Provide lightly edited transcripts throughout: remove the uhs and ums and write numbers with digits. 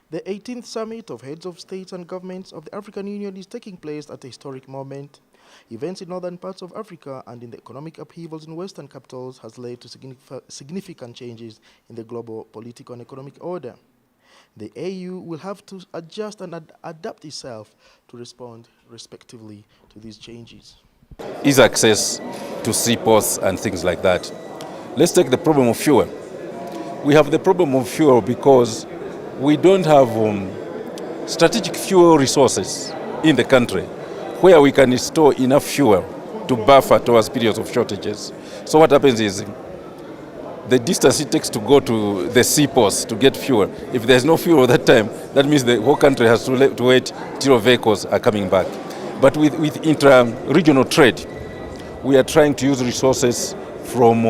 The 18th Summit of Heads of States and Governments of the African Union is taking place at a historic moment. Events in northern parts of Africa and in the economic upheavals in western capitals has led to significant changes in the global political and economic order. The AU will have to adjust and adapt itself to respond respectively to these changes. Easy access to seaports and things like that. Let's take the problem of fuel. We have the problem of fuel because we don't have strategic fuel resources in the country where we can store enough fuel to buffer towards periods of shortages. So what happens is the distance it takes to go to the seaports to get fuel, if there's no fuel at that time, that means the whole country has to wait till vehicles are coming back. But with intra-regional trade, we are trying to use resources from,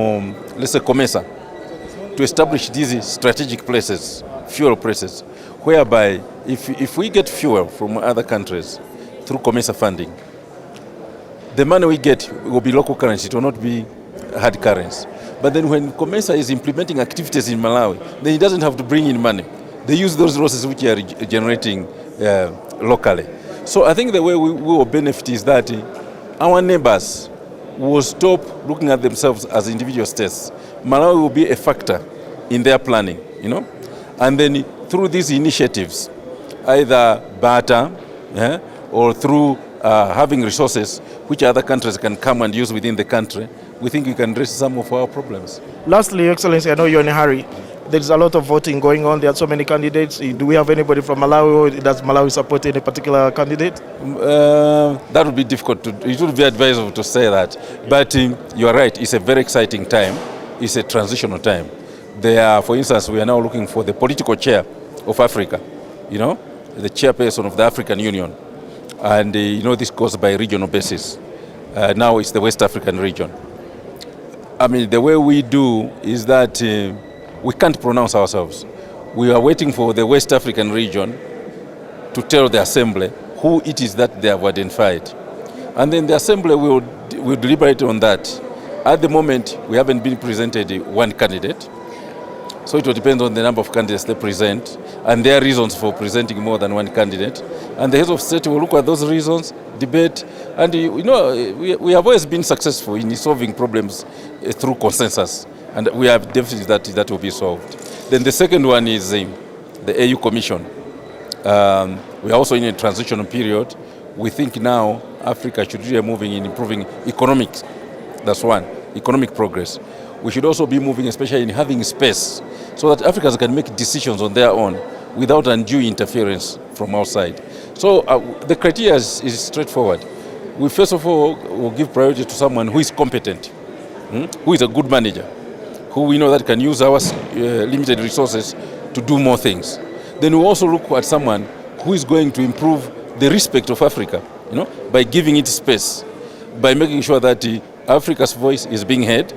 let's say, COMESA, to establish these strategic places, fuel places, whereby if we get fuel from other countries through COMESA funding, the money we get will be local currency, it will not be hard currency. But then when COMESA is implementing activities in Malawi, then it doesn't have to bring in money. They use those resources which are generating locally. So I think the way we will benefit is that our neighbors will stop looking at themselves as individual states. Malawi will be a factor in their planning, and then through these initiatives, either barter or through having resources which other countries can come and use within the country, we think we can address some of our problems. Lastly, Your Excellency, I know you're in a hurry. There's a lot of voting going on. There are so many candidates. Do we have anybody from Malawi, or does Malawi support any particular candidate? That would be difficult. It would be advisable to say that. But you are right. It's a very exciting time. It's a transitional time. For instance, we are now looking for the political chair of Africa, the chairperson of the African Union. And, this goes by regional basis. Now it's the West African region. I mean, the way we do is that we can't pronounce ourselves. We are waiting for the West African region to tell the Assembly who it is that they have identified. And then the Assembly will deliberate on that. At the moment, we haven't been presented one candidate. So it will depend on the number of candidates they present and their reasons for presenting more than one candidate. And the heads of state will look at those reasons, debate, and we have always been successful in solving problems through consensus. And we have definitely that will be solved. Then the second one is the AU Commission. We are also in a transitional period. We think now Africa should be moving in improving economics. That's one, economic progress. We should also be moving, especially in having space, so that Africans can make decisions on their own without undue interference from outside. So the criteria is straightforward. We first of all will give priority to someone who is competent, who is a good manager, who we know that can use our limited resources to do more things. Then we also look at someone who is going to improve the respect of Africa, by giving it space, by making sure that Africa's voice is being heard,